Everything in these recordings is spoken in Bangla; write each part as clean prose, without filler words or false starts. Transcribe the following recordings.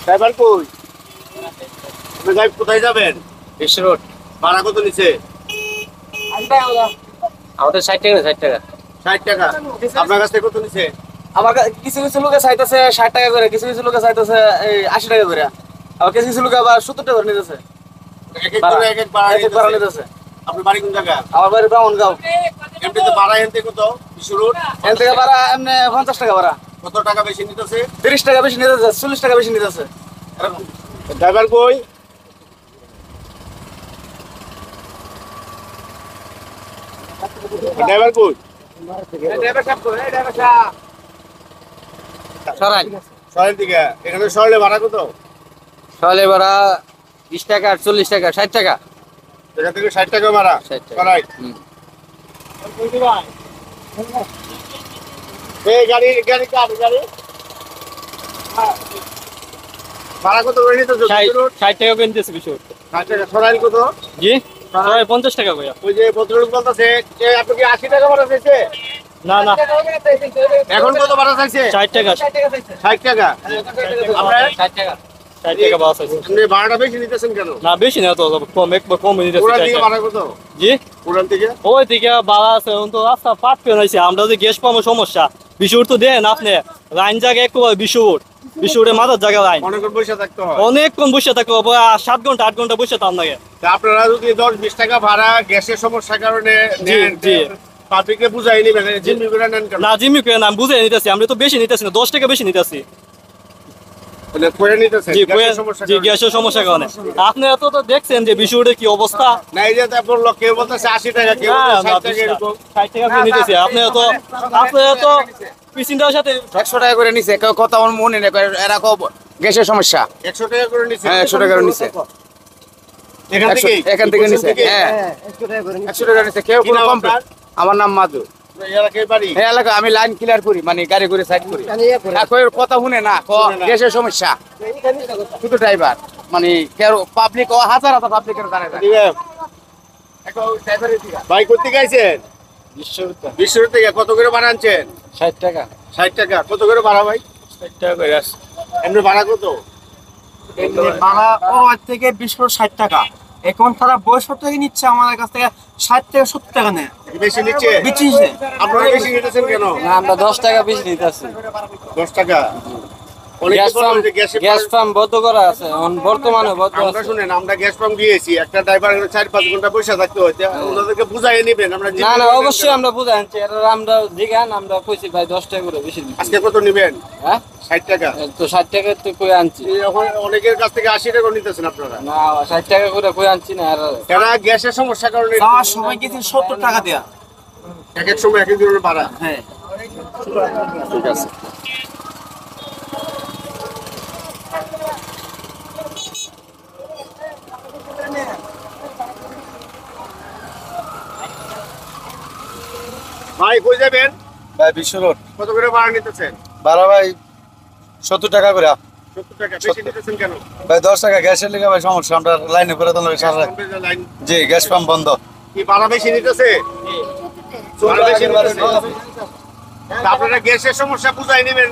ড্রাইভার কই? কোথায় যাবেন? বিশ্ব রোড। ভাড়া কত নিচ্ছে? আমাদের 60 টাকা 60 টাকা। 60 টাকা। আপনার কাছ থেকে কত নিচ্ছে? আমার কিছু কিছু লোকে চাইতেছে 60 টাকা করে, কিছু কিছু লোকে চাইতেছে এই 80 টাকা করে, আবার কিছু কিছু লোকে আবার 70 টাকা করে নিতেছে। এক এক করে এক এক ভাড়া নিতেছে। আপনার বাড়ি কোন জায়গা? আমার বাড়ি ব্রাহ্মণগাঁও। এমনিতে ভাড়া এনতে কত? বিশ্ব রোড। এখান থেকে ভাড়া এমনি 50 টাকা ভাড়া। কত টাকা বেশি নিতেছে? 30 টাকা বেশি নিতেছে, 40 টাকা বেশি নিতেছে। ড্রাইভার কই? ড্রাইভার কই? ড্রাইভার সাহেব কই? এই ড্রাইভার সাহেব সরাই শহরের দিকে। এখানে শহরে ভাড়া কত? সরালে ভাড়া 20 টাকা 40 টাকা 60 টাকা। এখান থেকে 60 টাকা ভাড়া। 60 টাকা। সরাই। এই গাড়ি গাড়ি কার গাড়ি? ভাড়া কত করে নিতেছো? 60 টাকা করে নিতেছে বিশ্ব রোড। 60 টাকা। সরাইল কত? জি সরাই 50 টাকা ভাইয়া। ওই যে ভদ্রলোক বলতেছে যে আপনি কি 80 টাকা ভাড়া চাইছে? না না এখন কত ভাড়া চাইছে? 60 টাকা 60 টাকা। আপনার 60 টাকা 60 টাকা বাস আছে। আপনি ভাড়াটা বেশি নিতেছেন কেন? না বেশি না তো কম একবার কম নিতেছে। পুরান দিকে ভাড়া কত? জি পুরান দিকে ওই দিকে বাড়া আছে তো রাস্তা পাট পেয়ে হয়েছে। আমরা যে গ্যাস পাবো সমস্যা। বিশুর তো দেন আপনি লাইন জায়গা একটু বিশুরে মাথার জায়গা লাইন অনেকক্ষণ বসে থাকতে হয়। অনেকক্ষণ বসে থাকো 7 ঘন্টা 8 ঘন্টা বসে তার লাগে। তা আপনারা যদি 10-20 টাকা ভাড়া গ্যাসের সমস্যার কারণে জি, নেন, জি। পাবলিককে বুঝাই নিবেন, জিম্মি করে নেন কেন? না জিম্মি করে না আমি বুঝে নিতেছি। আমরা তো বেশি নিতেছি না 10 টাকা বেশি নিতেছি। মানে করে নিতেছেন জি গ্যাসের সমস্যার জি কারণে। গ্যাসের সমস্যার কারণে। আপনি এত তো দেখছেন যে বিশুরের কি অবস্থা। না এই যে তারপর কেউ বলতেছে 80 টাকা, কেউ না, বলতেছে না, 60 টাকা এরকম। 60 টাকা করে নিতেছি। আপনি তো পিছিনটার সাথে 100 টাকা করে নিছে, কেউ কথা আমার মনে নেই, এরা খুব গ্যাসের সমস্যা। 100 টাকা করে নিচ্ছে। হ্যাঁ 100 টাকা করে নিছে। এখান থেকে নিছে। হ্যাঁ 100 টাকা নিছে, কেউ কি কোনো নাম কম। আপনার? আমার নাম মাধু। এলাকায় বাড়ি? এই এলাকা আমি লাইন ক্লিয়ার করি, মানে গাড়ি করে সাইড করি। কেউ কথা শুনে না, শুনে না। গ্যাসের সমস্যা। শুধু ড্রাইভার মানে কেউ পাবলিক হাজার হাজার পাবলিকের দাঁড়ায় থাকে। ঠিক আছে। ভাই কোথা থেকে আইছেন? বিশ্ব থেকে। কত করে ভাড়া আনছেন? 60 টাকা 60 টাকা। কত করে ভাড়া ভাই? 60 টাকা করে আছে। এমনি ভাড়া কত? ভাড়া ওর থেকে 20-60 টাকা। এখন তারা 62 টাকা নিচ্ছে আমাদের কাছ থেকে, 60 থেকে 70 টাকা নেয়। বেশি নিচ্ছে? বেশি আপনারা বেশি নিতেছেন কেন? না আমরা 10 টাকা বেশি নিতেছি। 10 টাকা। অনেকে বলে যে গ্যাস পাম্প বন্ধ করা আছে বর্তমানে বন্ধ আমরা আছে। শুনেন, আমরা গ্যাস পাম্প দিয়েছি, একটা ড্রাইভার 4-5 ঘন্টা বসে থাকতে হয়, তা ওনাদেরকে বুঝাই নেবেন। আমরা না না অবশ্যই আমরা বুঝাই আনছি। এটা আমরা জিগান আমরা কইছি ভাই 10 টাকা করে বেশি দিচ্ছি। আজকে কত নেবেন? হ্যাঁ 60 টাকা। তো 60 টাকা তো কই আনছি। এখন অনেকের কাছ থেকে 80 টাকা নিতেছেন আপনারা। না 60 টাকা করে কই আনছি না। আর এরা গ্যাসের সমস্যার কারণে যাওয়ার সময় গেছি 70 টাকা দেয়া। এক এক সময় এক এক ধরনের ভাড়া। হ্যাঁ ঠিক আছে। ভাই কই যাবেন? ভাই বিশ্ব রোড কত করে ভাড়া নিতেছেন? ভাড়া ভাই 70 টাকা করে। 70 টাকা। বেশি নিতেছেন কেন? ভাই 10 টাকা গ্যাসের লেগে ভাই সমস্যা, আমরা লাইনে করে দিলাম সারা। লাইন জি গ্যাস পাম্প বন্ধ। কি ভাড়া বেশি নিতেছে? ভাড়া বেশি নিতেছে। তা আপনারা গ্যাসের সমস্যা বুঝাই নেবেন,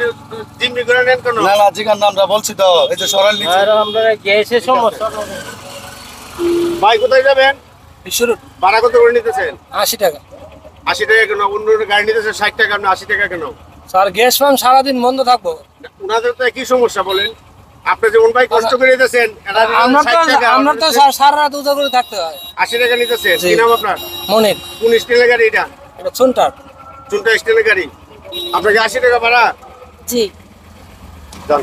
জিম্মি করে নেন কেন? না না জিগান আমরা বলছি তো, এই যে সরাল নিচে। আর আমরা গ্যাসের সমস্যা। ভাই কোথায় যাবেন? বিশ্ব রোড ভাড়া কত করে নিতেছেন? 80 টাকা। 80 টাকা কেন? অন্য গাড়ি নিতেছেন 60 টাকা, আপনি 80 টাকা কেন? স্যার গ্যাস পাম্প সারাদিন বন্ধ থাকবো। ওনাদের তো কি সমস্যা বলেন? আপনি যেমন ভাই কষ্ট করে দিতেছেন, আমরা তো সারা রাত উদা করে থাকতে হয়। 80 টাকা নিতেছেন। কি নাম আপনার? মনের কোন স্টিলের গাড়ি এটা? এটা চুনটার। চুনটা স্টিলের গাড়ি। আপনাকে 80 টাকা ভাড়া? জি। চল।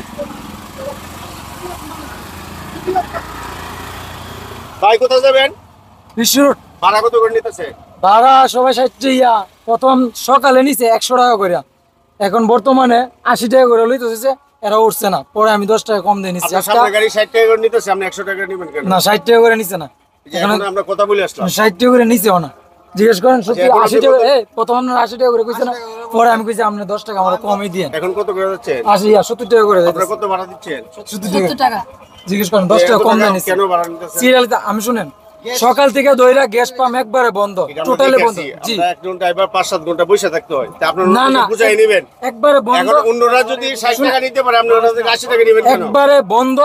ভাই কোথায় যাবেন? বিশ্ব রোড ভাড়া কত করে নিতেছে? ভাড়া সবাই 60 টাকা। প্রথম সকালে নিছে 100 টাকা করে, এখন বর্তমানে 80 টাকা করে লইতেছে। এরা উঠছে না, পরে আমি 10 টাকা কম দিয়ে নিচ্ছি। আপনার সামনে গাড়ি 60 টাকা করে নিতেছে, আপনি 100 টাকা নেবেন কেন? না 60 টাকা করে নিছে না, এখন আমরা কথা বলে আসলাম। 60 টাকা করে নিছেও না। জিজ্ঞেস করেন সত্যি এখন 80 টাকা। এই প্রথম আপনার 80 টাকা করে কইছে না, পরে আমি কইছি আপনি 10 টাকা আমরা কমই দিয়ে এখন কত করে যাচ্ছে? 80 আর 70 টাকা করে আপনারা কত ভাড়া দিচ্ছেন? 70 70 টাকা। টাকা। জিজ্ঞেস করেন 10 টাকা কম দিয়ে নিছে। কেন ভাড়া নিতেছেন? সিরিয়াল আমি শুনেন সকাল থেকে দইরা গ্যাস পাম্প একবারে বন্ধ, এটা আমরা টোটালি বন্ধ। দেখেছি। জি আমরা 1 ঘন্টা এবার 5-7 ঘন্টা বসে থাকতে হয় তা আপনারা না না বুঝাই নেবেন। একবারে বন্ধ, এখন অন্যরা যদি 60 টাকা নিতে পারে আপনি ওনাদের 80 টাকা নেবেন কেন? একবারে বন্ধ,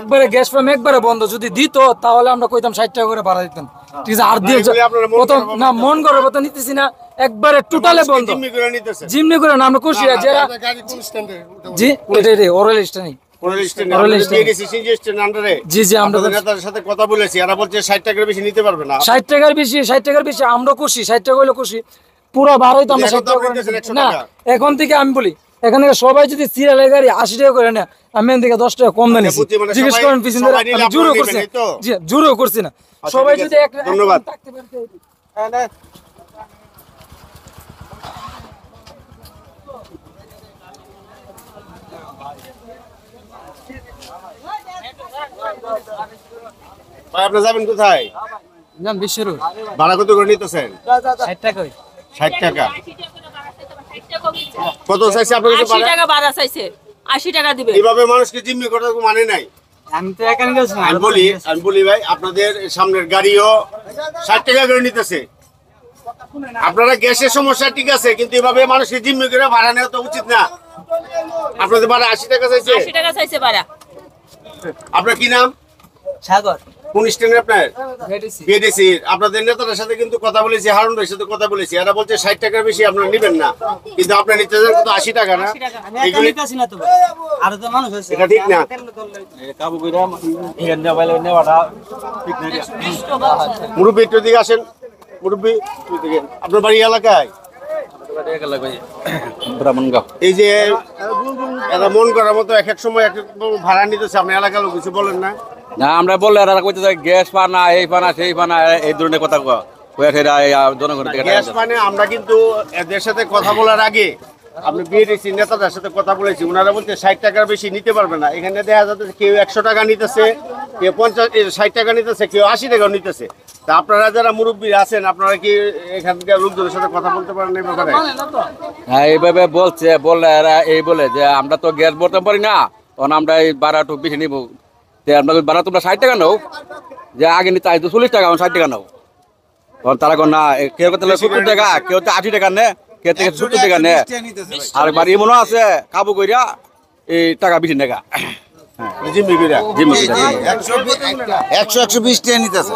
একবারে গ্যাস পাম্প একবারে বন্ধ। যদি দিত তাহলে আমরা কইতাম 60 টাকা করে ভাড়া দিতাম, ঠিক আছে। আর দিয়ে এগুলি আপনারা মন প্রথম করার না মন করে মতো নিতেছি না, একবারে টোটালে বন্ধ। জিম্মি করে নিতেছে। জিমনি করে না আমরা খুশি যারা জি এটাই ওরাল স্ট্যান্ড কোন স্ট্যান্ড Oral আমরা stand. দিয়ে গেছি সিজি স্ট্যান্ড আন্ডারে। জি জি আমরা আমাদের নেতাদের সাথে কথা বলেছি এরা বলছে 60 টাকার বেশি নিতে পারবে না। 60 টাকার বেশি, 60 টাকার বেশি আমরা খুশি, 60 টাকা হইলে খুশি। পুরো ভাড়াই তো আমরা এখন 60 তো টাকা আপনি করে দিতেছেন নিতেছি। 100 না টাকা। এখন থেকে আমি বলি, এখান থেকে সবাই যদি সিরিয়ালের গাড়ি 80 টাকা করে নেয়, আমি এখান থেকে 10 টাকা কম দেন বুঝছি, মানে জিজ্ঞেস সবাই- করেন পিছন সবাই নিলে আমি জোরও আপনারা করছি নেবেন, এই তো? জি জোরও করছি না। আচ্ছা, সবাই ঠিক যদি আছে। একটা ধন্যবাদ। থাকতে পারতো। ভাই আপনি যাবেন কোথায়? না বিশ্বরু ভাড়া কত করে নিতেছেন? 60 টাকা 60 টাকা। কত চাইছে আপনার কাছে 80 ভাড়া? টাকা ভাড়া চাইছে, 80 টাকা দিবে। এইভাবে মানুষকে জিম্মি করার কোনো মানে নাই। আমি তো এখানে গেছি আমি বলি ভাই আপনাদের সামনের গাড়িও 60 টাকা করে নিতেছে। আপনারা গ্যাসের সমস্যা ঠিক আছে কিন্তু এভাবে মানুষকে জিম্মি করে ভাড়া নেওয়া তো উচিত না। আপনাদের ভাড়া 80 টাকা চাইছে। 80 টাকা চাইছে ভাড়া। আপনার কি নাম? সাগর কোন স্ট্যান্ডে আপনার? ভেটিসি বিএডিসি। আপনাদের নেতাদের সাথে কিন্তু কথা বলেছি, হারুন ভাইয়ের সাথে কথা বলেছি। এরা বলছে 60 টাকার বেশি আপনারা নেবেন না, কিন্তু আপনার নিতে চান কত 80 টাকা না? 80 টাকা। এগুলি না তো আরো তো মানুষ আছে এটা ঠিক না। কাবু কইরা এখান নেওয়ালে নেওয়াটা ঠিক না। 20 টাকা আছে। মুরব্বী একটু দিকে আসেন। মুরব্বী একটু দিকে। আপনার বাড়ি এলাকায় এই যে এরা মন করার মতো এক এক সময় এক এক ভাড়া নিতেছে, আপনি এলাকার লোক কিছু বলেন না? না আমরা বললে এরা কইতেছে গ্যাস পানা এই পানা সেই পানা এই ধরনের কথা কয়ে এরা এই জনগণের থেকে টাকা গ্যাস নিতেছে। মানে আমরা কিন্তু এদের সাথে কথা বলার আগে আপনি বিএডিসি নেতাদের সাথে কথা বলেছি, ওনারা বলতে 60 টাকার বেশি নিতে পারবে না। এখানে দেখা যাচ্ছে কেউ 100 টাকা নিতেছে, কেউ 60 টাকা নিতেছে, কেউ 80 টাকাও নিতেছে। তা আপনারা যারা মুরব্বী আছেন আপনারা কি এখানকার লোকজনের সাথে কথা বলতে পারেন এই ব্যাপারে? হ্যাঁ এইভাবে বললে এরা এই বলে যে আমরা তো গ্যাস ভরতে পারি না, তখন আমরা এই ভাড়া একটু বেশি নিবো। আমরা ভাড়া তোমরা 60 টাকা নাও, যে আগে নিতে তো 40 টাকা 60 টাকা নাও। তখন তারা না কেউ করতে 70 টাকা, কেউ তো 80 টাকা নে, কেউ থেকে 70 টাকা নে। আর বাড়ি মনে আছে কাবু কইরা এই টাকা বেশি টাকা জিম্মি কইরা। জিম্মি কইরা। 100 120 টাকা নিতেছে।